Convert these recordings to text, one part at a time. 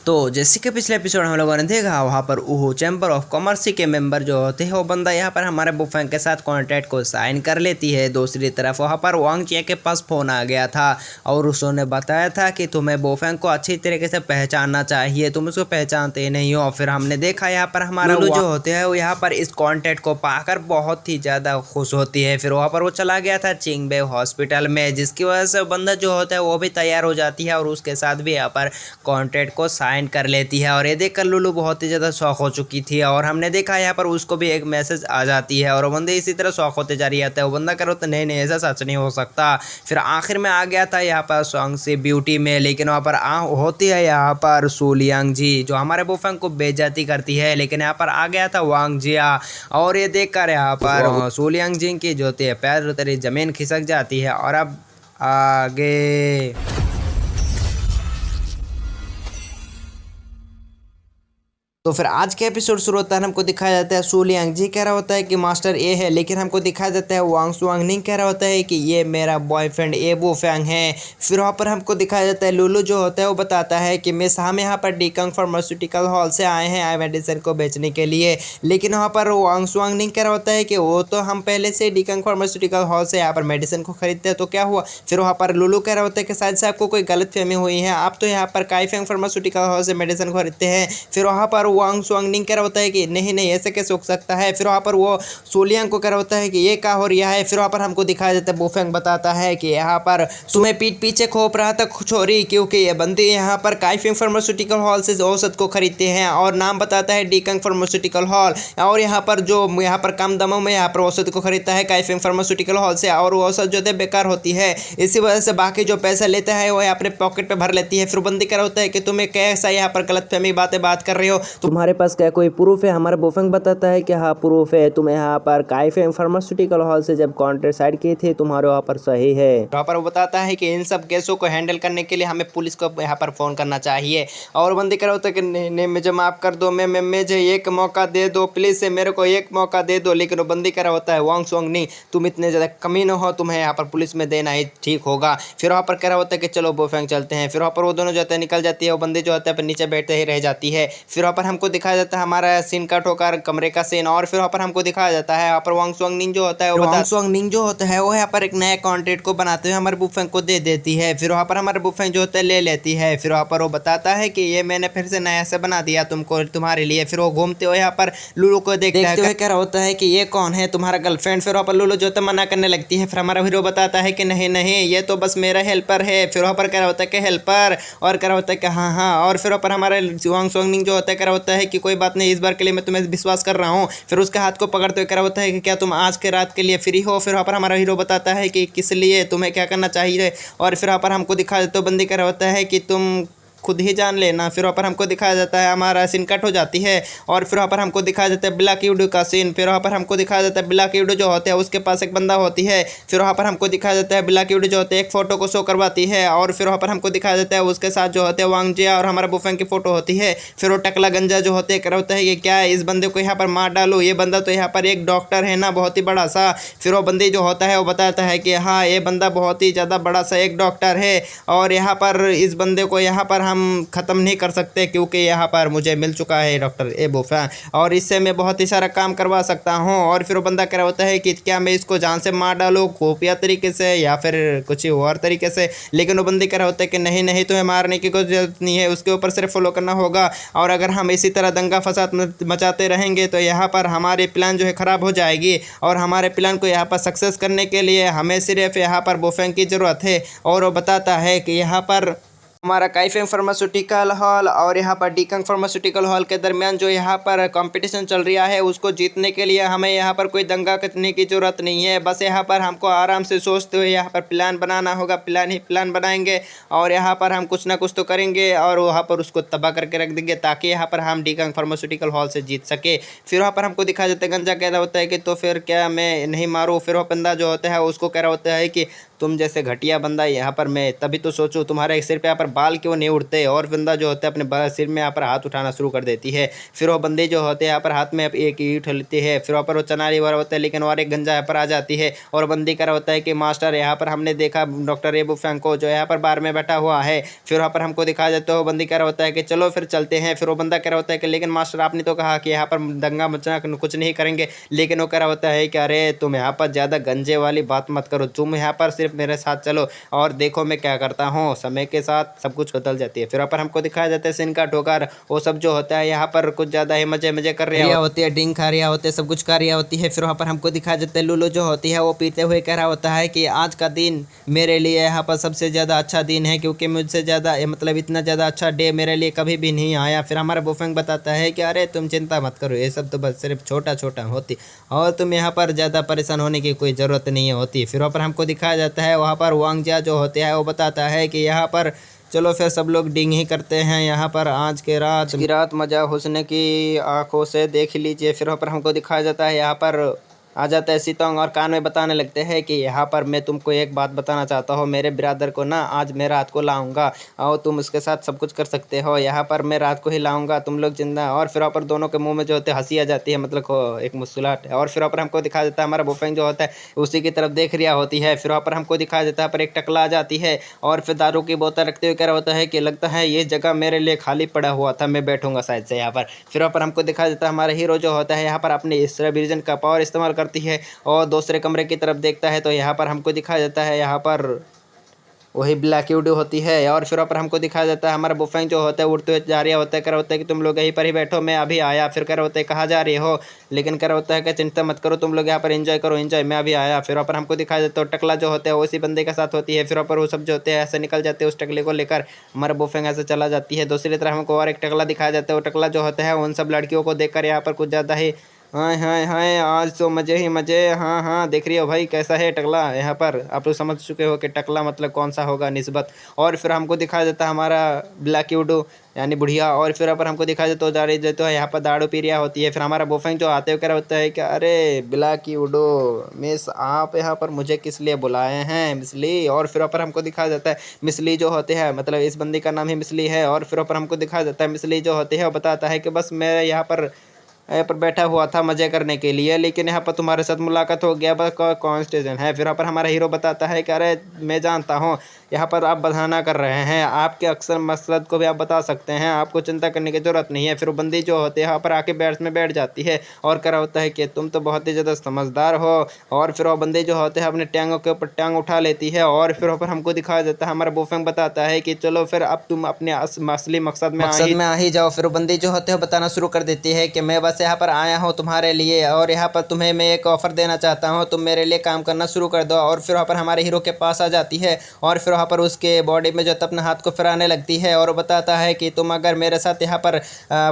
तो जैसे कि पिछले एपिसोड हम लोगों ने देखा, वहाँ पर वो चैम्बर ऑफ कॉमर्स के मेंबर जो होते हैं वो बंदा यहाँ पर हमारे बुफेंग के साथ कॉन्ट्रैक्ट को साइन कर लेती है। दूसरी तरफ वहाँ पर वांग जिया के पास फ़ोन आ गया था और उसने बताया था कि तुम्हें बुफेंग को अच्छी तरीके से पहचानना चाहिए, तुम उसको पहचानते नहीं हो। फिर हमने देखा यहाँ पर हमारा लुलु जो होते हैं वो यहाँ पर इस कॉन्ट्रैक्ट को पाकर बहुत ही ज़्यादा खुश होती है। फिर वहाँ पर वो चला गया था चिंगबे हॉस्पिटल में, जिसकी वजह से बंदा जो होता है वो भी तैयार हो जाती है और उसके साथ भी यहाँ पर कॉन्ट्रैक्ट को साइन कर लेती है। और ये देखकर लुलु बहुत ही ज़्यादा शौक हो चुकी थी और हमने देखा यहाँ पर उसको भी एक मैसेज आ जाती है और वो बंदे इसी तरह शौक होते जा रही है। वो बंदा करो तो नहीं नहीं ऐसा सच नहीं हो सकता। फिर आखिर में आ गया था यहाँ पर सॉन्ग से ब्यूटी में, लेकिन वहाँ पर होती है यहाँ पर सुलियांग जी जो हमारे बुफेंग को बेइज्जती करती है, लेकिन यहाँ पर आ गया था वांग जिया और ये देख कर यहाँ पर सुलियांग जी की जो होती है पैर उतरी ज़मीन खिसक जाती है। और अब आगे तो फिर आज के एपिसोड शुरू होता है, हमको दिखाया जाता है सुलियांग जी कह रहा होता है कि मास्टर ए है, लेकिन हमको दिखाया जाता है वांग सुआंगनिंग कह रहा होता है कि ये मेरा बॉयफ्रेंड ए बुफेंग है। फिर वहाँ पर हमको दिखाया जाता है लुलु जो होता है वो बताता है कि हम यहाँ पर डीकंग फार्मास्यूटिकल हॉल से आए हैं आई मेडिसिन को बेचने के लिए, लेकिन वहाँ पर वांग सुआंगनिंग कह रहा होता है कि वो तो हम पहले से डीकंग फार्मास्यूटिकल हॉल से यहाँ पर मेडिसिन को खरीदते हैं तो क्या हुआ। फिर वहाँ पर लुलु कह रहा होता है कि शायद से आपको कोई गलतफहमी हुई है, आप तो यहाँ पर काइफेंग फार्मास्यूटिकल हॉल से मेडिसिन खरीदते हैं। फिर वहाँ पर वांग सुआंगनिंग कह रहा होता है कि नहीं नहीं ऐसे कैसे हो सकता है। फिर वहाँ पर वो सोलियांग को कह रहा होता है कि ये क्या हो रहा है। फिर वहाँ पर हमको दिखाया जाता है बुफेंग बताता है कि यहाँ पर तुम्हें पीठ पीछे खोप रहा था छोरी, क्योंकि ये बंदी यहाँ पर काइफेंग फार्मास्यूटिकल हॉल से औसत को खरीदते हैं और नाम बताता है डीकंग फार्मास्यूटिकल हॉल। और यहाँ पर जो यहाँ पर कम दामों में यहाँ पर औसत को खरीदता है काइफेंग फार्मास्यूटिकल हॉल से और वो औसत जो है बेकार होती है, इसी वजह से बाकी जो पैसा लेता है वो अपने पॉकेट पे भर लेती है। फिर बंदी कह रहा होता है कि तुम्हें कैसा यहाँ पर गलतफहमी बात कर रहे हो, तुम्हारे पास क्या कोई प्रूफ है। हमारा बुफेंग बताता है कि हाँ प्रूफ है, तुम यहाँ पर काइफेंग फार्मास्यूटिकल हॉल से जब कॉन्ट्रैक्ट साइन किए थे तुम्हारे वहाँ पर सही है। वहाँ पर वो बताता है कि इन सब केसों को हैंडल करने के लिए हमें पुलिस को यहाँ पर फ़ोन करना चाहिए। और बंदी कह रहा होता है कि नहीं मुझे माफ़ कर दो, मैं मुझे एक मौका दे दो प्लीज़ से, मेरे को एक मौका दे दो। लेकिन वो बंदी कह रहा होता है वांग सुआंगनिंग तुम इतने ज़्यादा कमीन हो, तुम्हें यहाँ पर पुलिस में देना ही ठीक होगा। फिर वहाँ पर कह रहा होता है कि चलो बुफेंग चलते हैं। फिर वहाँ पर वो दोनों जो होता है निकल जाती है, वो बंदी जो होता है नीचे बैठते ही रह जाती है। फिर वहाँ पर हमको दिखाया जाता है हमारा सीन कट होकर कमरे का सीन और फिर वहाँ पर हमको दिखाया जाता है यहाँ पर वांग सुआंगनिंग जो होता है वांग सुआंगनिंग जो होता है वो यहाँ पर एक नया कॉन्ट्रैक्ट को बनाते हुए हमारे बुफेंग को दे देती है। फिर वहाँ पर हमारे बुफेंग जो होता है ले लेती है। फिर वहाँ पर वो बताता है कि ये मैंने फिर से नया से बना दिया तुमको तुम्हारे लिए। फिर वो घूमते हुए यहाँ पर लुलु को देखते हुए कह रहा होता है कि ये कौन है तुम्हारा गर्लफ्रेंड। फिर वहाँ पर लुलु जो होता है मना करने लगती है। फिर हमारा हीरो बताता है कि नहीं नहीं ये तो बस मेरा हेल्पर है। फिर वहाँ पर कह रहा होता है कि हेल्पर, और कह रहा होता है कि हाँ हाँ। और फिर वहाँ पर हमारा वांग सुआंगनिंग जो होता है कह रहा होता है कि कोई बात नहीं, इस बार के लिए मैं तुम्हें विश्वास कर रहा हूँ। फिर उसके हाथ को पकड़ते हुए कह रहा होता है कि क्या तुम आज के रात के लिए फ्री हो। फिर वहाँ पर हमारा हीरो बताता है कि किस लिए, तुम्हें क्या करना चाहिए। और फिर वहाँ पर हमको दिखा देते तो बंदी कह रहा होता है कि तुम खुद ही जान लेना। फिर वहाँ पर हमको दिखाया जाता है हमारा सीन कट हो जाती है और फिर वहाँ पर हमको दिखाया जाता है ब्लैक विडो का सीन। फिर वहाँ पर हमको दिखाया जाता है ब्लैक विडो जो होते हैं उसके पास एक बंदा होती है। फिर वहाँ पर हमको दिखाया जाता है ब्लैक विडो जो होते हैं एक फ़ोटो को शो करवाती है और फिर वहाँ पर हमको दिखाया जाता है उसके साथ जो होते हैं वांग जिया और हमारा बुफेंग की फ़ोटो होती है। फिर वो टकला गंजा जो होते हैं कह रहा होता है कि क्या इस बंदे को यहाँ पर मार डालो, ये बंदा तो यहाँ पर एक डॉक्टर है ना बहुत ही बड़ा सा। फिर वो बंदी जो होता है वो बताता है कि हाँ ये बंदा बहुत ही ज़्यादा बड़ा सा एक डॉक्टर है और यहाँ पर इस बंदे को यहाँ पर हम ख़त्म नहीं कर सकते क्योंकि यहाँ पर मुझे मिल चुका है डॉक्टर ए बुफेंग और इससे मैं बहुत ही सारा काम करवा सकता हूँ। और फिर वो बंदा कह रहा होता है कि क्या मैं इसको जान से मार डालूँ खुफिया तरीके से या फिर कुछ और तरीके से। लेकिन वो बंदी कह रहा होता है कि नहीं नहीं तुम्हें मारने की कोई ज़रूरत नहीं है, उसके ऊपर सिर्फ फॉलो करना होगा। और अगर हम इसी तरह दंगा फसाद मचाते रहेंगे तो यहाँ पर हमारी प्लान जो है ख़राब हो जाएगी और हमारे प्लान को यहाँ पर सक्सेस करने के लिए हमें सिर्फ यहाँ पर बुफेंग की ज़रूरत है। और वो बताता है कि यहाँ पर हमारा काइफेंग फार्मास्यूटिकल हॉल और यहाँ पर डीकंग फार्मास्यूटिकल हॉल के दरमियान जो यहाँ पर कंपटीशन चल रहा है उसको जीतने के लिए हमें यहाँ पर कोई दंगा करने की ज़रूरत नहीं है। बस यहाँ पर हमको आराम से सोचते हुए यहाँ पर प्लान बनाना होगा, प्लान ही प्लान बनाएंगे और यहाँ पर हम कुछ ना कुछ तो करेंगे और वहाँ पर उसको तबाह करके रख देंगे ताकि यहाँ पर हम डीकंग फार्मास्यूटिकल हॉल से जीत सके। फिर वहाँ पर हमको दिखा जाता है गंजा कह रहा होता है कि तो फिर क्या मैं नहीं मारूँ। फिर वो बंदा जो होता है उसको कह रहा होता है कि तुम जैसे घटिया बंदा यहाँ पर मैं तभी तो सोचूं तुम्हारे सिर पे यहाँ पर बाल क्यों नहीं उड़ते। और बंदा जो होता है अपने सिर में यहाँ पर हाथ उठाना शुरू कर देती है। फिर वो बंदे जो होते हैं यहाँ पर हाथ में एक ईंट लेती है। फिर वहाँ पर वो चनारी वाला होता है, लेकिन और एक गंजा यहाँ पर आ जाती है और बंदी कर होता है कि मास्टर यहाँ पर हमने देखा डॉक्टर एबू फैंग को जो यहाँ पर बार में बैठा हुआ है। फिर वहाँ पर हमको दिखा देते हो बंदी कह रहा होता है कि चलो फिर चलते हैं। फिर वो बंदा कह रहा होता है कि लेकिन मास्टर आपने तो कहा कि यहाँ पर दंगा मचना कुछ नहीं करेंगे। लेकिन वो कह रहा होता है कि अरे तुम यहाँ पर ज़्यादा गंजे वाली बात मत करो, तुम यहाँ पर सिर्फ मेरे साथ चलो और देखो मैं क्या करता हूँ। समय के साथ सब कुछ बदल जाती है। फिर वहाँ पर हमको दिखाया जाता है सिन का ठोकर वो सब जो होता है यहाँ पर कुछ ज़्यादा ही मजे मजे कर रही होती है, ड्रिंक खा रही होती है, सब कुछ खा रही होती है। फिर वहाँ पर हमको दिखाया जाता है लुलू जो होती है वो पीते हुए कह रहा होता है कि आज का दिन मेरे लिए यहाँ पर सबसे ज़्यादा अच्छा दिन है, क्योंकि मुझसे ज़्यादा मतलब इतना ज़्यादा अच्छा डे मेरे लिए कभी भी नहीं आया। फिर हमारा बुफेंग बताता है कि अरे तुम चिंता मत करो, ये सब तो बस सिर्फ छोटा छोटा होती और तुम यहाँ पर ज़्यादा परेशान होने की कोई ज़रूरत नहीं होती। फिर वहाँ पर हमको दिखाया जाता है वहाँ पर वांगजिया जो होते हैं वो बताता है कि यहाँ पर चलो फिर सब लोग डिंग ही करते हैं यहाँ पर आज के रात मज़ा हुस्न की आंखों से देख लीजिए। फिर वहाँ पर हमको दिखाया जाता है यहाँ पर आ जाता है सितोंग और कान में बताने लगते हैं कि यहाँ पर मैं तुमको एक बात बताना चाहता हूँ, मेरे ब्रदर को ना आज मैं रात को लाऊंगा और तुम उसके साथ सब कुछ कर सकते हो। यहाँ पर मैं रात को ही लाऊंगा, तुम लोग जिंदा। और फिर वहाँ पर दोनों के मुंह में जो होते है हंसी आ जाती है, मतलब एक मुस्कुराहट। और फिर वहाँ पर हमको दिखा देता है हमारा बुफेंग जो होता है उसी की तरफ देख रिया होती है। फिर वहाँ पर हमको दिखाया जाता है पर एक टकला आ जाती है और फिर दारू की बोतल रखते हुए कह रहा होता है कि लगता है ये जगह मेरे लिए खाली पड़ा हुआ था, मैं बैठूंगा शायद से यहाँ पर। फिर वहाँ पर हमको दिखा देता है हमारा हीरो जो होता है यहाँ पर अपने इस विजन का पावर इस्तेमाल करती है और दूसरे कमरे की तरफ देखता है तो यहाँ पर हमको दिखाया जाता है यहाँ पर वही ब्लैक विडो होती है। और फिर वहाँ पर हमको दिखाया जाता है हमारा बुफेंग जो होता है उड़ते हुए जा रहा होता है, कह रहा होता है कि तुम लोग यहीं पर ही बैठो मैं अभी आया। फिर कह रहा होता है कहाँ जा रहे हो, लेकिन कह रहा होता है कि चिंता मत करो तुम लोग यहाँ पर एंजॉय करो, एंजॉय मैं अभी आया। फिर वहाँ पर हमको दिखाया जाता है टकला जो होता है उसी बंदे के साथ होती है। फिर वहाँ पर वो सब जो होते हैं ऐसे निकल जाते हैं उस टकले को लेकर, हमारा बुफेंग ऐसे चला जाती है। दूसरी तरफ हमको और एक टकला दिखाया जाता है, वो टकला जो होता है उन सब लड़कियों को देखकर यहाँ पर कुछ ज़्यादा ही हाय हाय हाय आज तो मज़े ही मज़े। हाँ हाँ देख रही हो भाई कैसा है टकला, यहाँ पर आप लोग समझ चुके हो कि टकला मतलब कौन सा होगा निस्बत। और फिर हमको दिखाया जाता है हमारा ब्लैक विडो यानी बुढ़िया। और फिर यहाँ पर हमको दिखाया जाता है जा रही जो है यहाँ पर दारू पी रिया होती है। फिर हमारा बुफेंग जो आते हुए कह रहा होता है कि अरे ब्लैक विडो मिस आप यहाँ पर मुझे किस लिए बुलाए हैं मिसली। और फिर वहाँ पर हमको दिखाया जाता है मिसली जो होते हैं मतलब इस बंदी का नाम ही मिसली है। और फिर वहाँ पर हमको दिखाया जाता है मिसली जो होते हैं वो बताता है कि बस मैं यहाँ पर बैठा हुआ था मज़े करने के लिए, लेकिन यहाँ पर तुम्हारे साथ मुलाकात हो गया बस कौन स्टेशन है। फिर यहाँ पर हमारा हीरो बताता है कि अरे मैं जानता हूँ यहाँ पर आप बहाना कर रहे हैं, आपके अक्सर मकसद को भी आप बता सकते हैं, आपको चिंता करने की ज़रूरत नहीं है। फिर वो बंदी जो होती है यहाँ पर आके बैठ जाती है और कह रहा होता है कि तुम तो बहुत ही ज़्यादा समझदार हो। और फिर वो बंदी जो होते हैं अपने टांगों के ऊपर टांग उठा लेती है। और फिर वहाँ पर हमको दिखाया जाता है हमारा बुफेंग बताता है कि चलो फिर अब तुम अपने असली मकसद में आ ही जाओ। फिर वो बंदी जो होते हैं बताना शुरू कर देती है कि मैं बस यहाँ पर आया हूँ तुम्हारे लिए और यहाँ पर तुम्हें मैं एक ऑफ़र देना चाहता हूँ, तुम मेरे लिए काम करना शुरू कर दो। और फिर वहाँ पर हमारे हीरो के पास आ जाती है और फिर वहाँ पर उसके बॉडी में जो अपने हाथ को फिराने लगती है और बताता है कि तुम अगर मेरे साथ यहाँ पर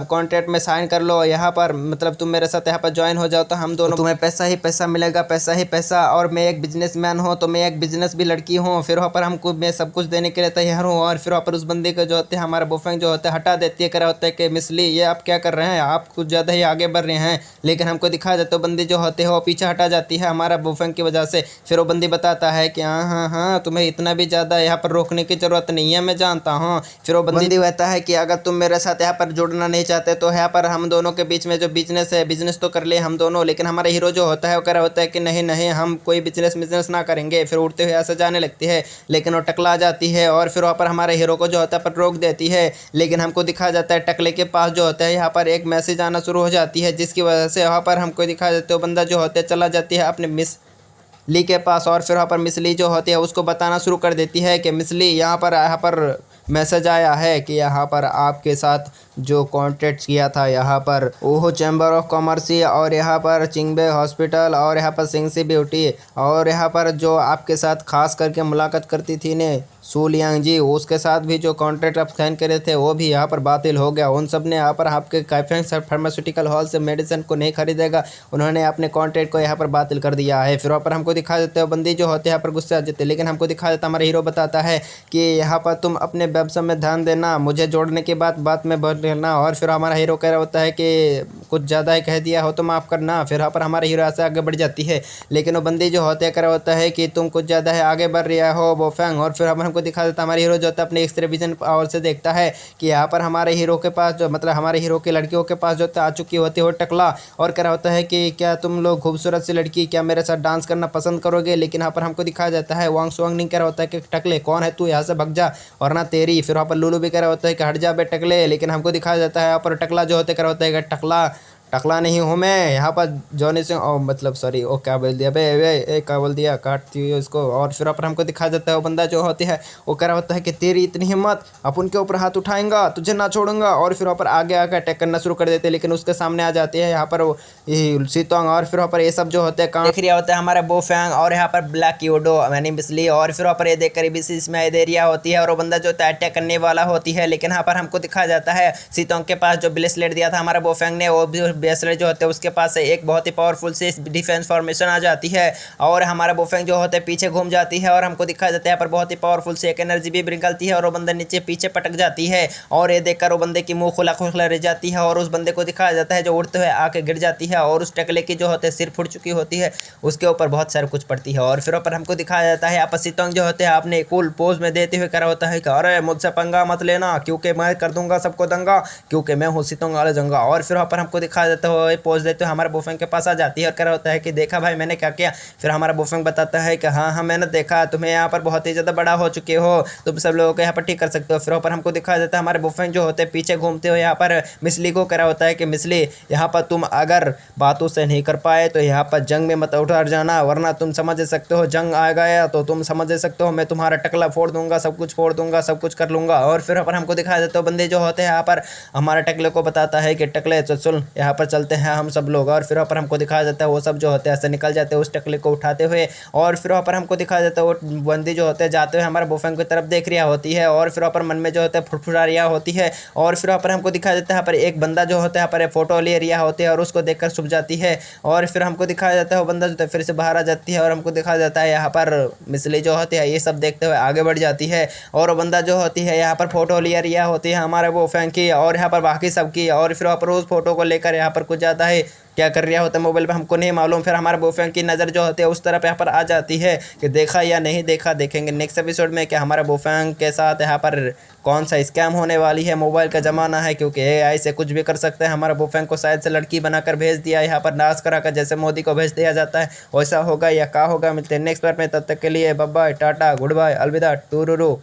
कॉन्ट्रैक्ट में साइन कर लो, यहाँ पर मतलब तुम मेरे साथ यहाँ पर ज्वाइन हो जाओ तो हम दोनों तुम्हें पैसा ही पैसा मिलेगा, पैसा ही पैसा। और मैं एक बिजनेसमैन हूँ तो मैं एक बिजनेस भी लड़की हूँ। फिर वहाँ पर हमको मैं सब कुछ देने के लिए तैयार हूँ। और फिर वहाँ पर उस बंदी को जो होते हैं हमारा बुफेंग जो होता है हटा देती है, कह रहा होता है कि मिसली ये आप क्या कर रहे हैं, आप कुछ ज़्यादा ही आगे बढ़ रहे हैं। लेकिन हमको दिखाया जाता है बंदी जो होते हैं वो पीछे हटा जाती है हमारा बुफेंग की वजह से। फिर वो बंदी बताता है कि हाँ हाँ हाँ तुम्हें इतना भी ज़्यादा यहाँ पर रोकने की ज़रूरत नहीं है, मैं जानता हूँ। फिर वो बंदी कहता है कि अगर तुम मेरे साथ यहाँ पर जुड़ना नहीं चाहते तो यहाँ पर हम दोनों के बीच में जो बिजनेस है बिजनेस तो कर ले हम दोनों। लेकिन हमारा हीरो जो होता है वो कह रहा होता है कि नहीं नहीं हम कोई बिजनेस ना करेंगे। फिर उड़ते हुए ऐसे जाने लगती है लेकिन वो टकला आ जाती है और फिर वहाँ पर हमारे हीरो को जो होता है पर रोक देती है। लेकिन हमको दिखाया जाता है टकले के पास जो होता है यहाँ पर एक मैसेज आना शुरू हो जाती है, जिसकी वजह से वहाँ पर हमको दिखाया जाता है बंदा जो होता है चला जाती है अपने मिस ली के पास। और फिर वहाँ पर मिस ली जो होती है उसको बताना शुरू कर देती है कि मिस ली यहाँ पर मैसेज आया है कि यहाँ पर आपके साथ जो कॉन्ट्रैक्ट किया था यहाँ पर ओहो चैम्बर ऑफ कॉमर्स और यहाँ पर चिंगबे हॉस्पिटल और यहाँ पर सिंगसी ब्यूटी और यहाँ पर जो आपके साथ खास करके मुलाकात करती थी ने सू लियांग जी, उसके साथ भी जो कॉन्ट्रैक्ट आप साइन करे थे वो भी यहाँ पर बातिल हो गया। उन सब ने यहाँ पर आपके कैफेंग फार्मास्यूटिकल हॉल से मेडिसिन को नहीं खरीदेगा, उन्होंने अपने कॉन्ट्रैक्ट को यहाँ पर बातिल कर दिया है। फिर वहाँ पर हमको दिखा देते हो बंदी जो होते हैं यहाँ पर गुस्से आ जाते हैं। लेकिन हमको दिखा देता हमारा हीरो बताता है कि यहाँ पर तुम अपने व्यवसाय में ध्यान देना, मुझे जोड़ने के बाद बात में बढ़ लेना। और फिर हमारा हीरो कह रहा होता है कि कुछ ज़्यादा ही कह दिया हो तो माफ़ करना। फिर वहाँ पर हमारे हीरो से आगे बढ़ जाती है, लेकिन वो बंदी जो होते कर होता है कि तुम कुछ ज़्यादा है आगे बढ़ रहा हो वो फैंग। और फिर हमको दिखा देता है हमारे हीरो जो होता है अपने एक्सरे विजन पावर से देखता है कि यहाँ पर हमारे हीरो के पास जो मतलब हमारे हीरो की लड़कियों के पास जो आ चुकी होती है टकला। और कह रहा होता है कि क्या तुम लोग खूबसूरत सी लड़की क्या मेरे साथ डांस करना पसंद करोगे। लेकिन यहाँ पर हमको दिखाया जाता है वांग सुवांग नहीं कह रहा होता है कि टकले कौन है तू, यहाँ से भग जा और ना तेरी। फिर वहाँ पर लुलू भी कह रहा होता है कि हट जा बे टकले। लेकिन हमको दिखाया जाता है यहाँ पर टकला जो होते कह रहा होता है कि टकला टकला नहीं हूँ मैं। यहाँ पर जॉनी सिंह मतलब सॉरी ओ क्या बोल दिया बे क्या बोल दिया काटती है इसको। और फिर पर हमको दिखा जाता है वो बंदा जो होती है वो कह रहा होता है कि तेरी इतनी हिम्मत अपन के ऊपर हाथ उठाएंगा तुझे ना छोड़ूंगा। और फिर वहाँ पर आगे आकर अटैक करना शुरू कर देते हैं, लेकिन उसके सामने आ जाती है यहाँ पर वो सीतोंग। और फिर वहाँ पर ये सब जो होते हैं देख रहा होता है हमारा बो फैंग और यहाँ पर ब्लैक योडो मैंने बिस्ली। और फिर वहाँ पर ये देख कर इसमें एरिया होती है और वो बंदा जो होता है अटैक करने वाला होती है। लेकिन यहाँ पर हमको दिखाया जाता है सीतोंग के पास जो ब्रेसलेट दिया था हमारा बो फैंग ने, वो ब्रेसलेट जो होते हैं उसके पास एक बहुत ही पावरफुल से डिफेंस फॉर्मेशन आ जाती है। और हमारा बोफेंग जो होता है पीछे घूम जाती है और हमको दिखाया जाता है यहाँ पर बहुत ही पावरफुल से एक एनर्जी भी निकलती है और वो बंदा नीचे पीछे पटक जाती है। और ये देखकर वो बंदे की मुंह खुला खुला रह जाती है और उस बंदे को दिखाया जाता है जो उड़ते हुए आके गिर जाती है और उस टकले की जो होते है सिर फुट चुकी होती है, उसके ऊपर बहुत सारा कुछ पड़ती है। और फिर ऊपर हमको दिखाया जाता है आपस सीतोंग जो होते हैं आपने कूल पोज में देते हुए करा होता है कि अरे मुझसे पंगा मत लेना क्योंकि मैं कर दूंगा सबको दंगा क्योंकि मैं हूँ सीतोंग वाले जंगा। और फिर वहाँ पर हमको दिखाया जाता है पोज देते हुए हमारे बोफेंग के पास आ जाती है और कह रहा होता है कि देखा भाई मैंने क्या किया। फिर हमारा बोफेंग बताता है कि हाँ हाँ मैंने देखा तुम्हें यहाँ पर बहुत ही ज़्यादा बड़ा हो चुके हो, तुम सब लोगों को यहाँ पर ठीक कर सकते हो। फिर ऊपर हमको दिखाया जाता है हमारे बोफेंग जो होते हैं पीछे घूमते हो यहाँ पर मिसली को कह रहा होता है कि मिसली यहाँ पर तुम अगर बातों से नहीं कर पाए तो यहाँ पर जंग में मत उतर जाना, वरना तुम समझ सकते हो जंग आ गया तो तुम समझ सकते हो मैं तुम्हारा टकला फोड़ दूंगा, सब कुछ फोड़ दूंगा, सब कुछ कर लूंगा। और फिर पर हमको दिखाया जाता है बंदे जो होते हैं यहाँ पर हमारे टकले को बताता है कि टकले चल यहाँ पर चलते हैं हम सब लोग। और फिर पर हमको दिखाया जाता है वो सब जो होते हैं ऐसे निकल जाते हैं उस टकले को उठाते हुए। और फिर वहाँ पर हमको दिखाया जाता है वो बंदी जो होते हैं जाते हुए हमारे बोफेंग की तरफ देख रहा होती है और फिर वहाँ पर मन में जो होता है फुरफुरा रहा होती है। और फिर वहाँ पर हमको दिखाया जाता है यहाँ पर एक बंदा जो होता है यहाँ पर फोटो ले रहा होती है और उसको देखकर छुप जाती है। और फिर हमको दिखाया जाता है वो बंदा जो है फिर से बाहर आ जाती है और हमको दिखाया जाता है यहाँ पर मिसली जो होती है ये सब देखते हुए आगे बढ़ जाती है। और वो बंदा जो होती है यहाँ पर फोटो ले रहा होती है हमारे वो फैंक की और यहाँ पर बाकी सब की। और फिर वहाँ पर उस फोटो को लेकर यहाँ पर कुछ ज़्यादा है क्या कर रहा होता है मोबाइल पे हमको नहीं मालूम। फिर हमारे बॉयफ्रेंड की नज़र जो होती है उस तरफ यहाँ पर आ जाती है कि देखा या नहीं देखा, देखेंगे नेक्स्ट एपिसोड में कि हमारे बॉयफ्रेंड के साथ यहाँ पर कौन सा स्कैम होने वाली है। मोबाइल का ज़माना है क्योंकि एआई से कुछ भी कर सकते हैं। हमारे बॉयफ्रेंड को शायद से लड़की बनाकर भेज दिया यहाँ पर नाच कराकर जैसे मोदी को भेज दिया जाता है, वैसा होगा या क्या होगा। मिलते हैं नेक्स्ट पार्ट में, तब तक के लिए bye bye tata good bye अलविदा टूरूरू।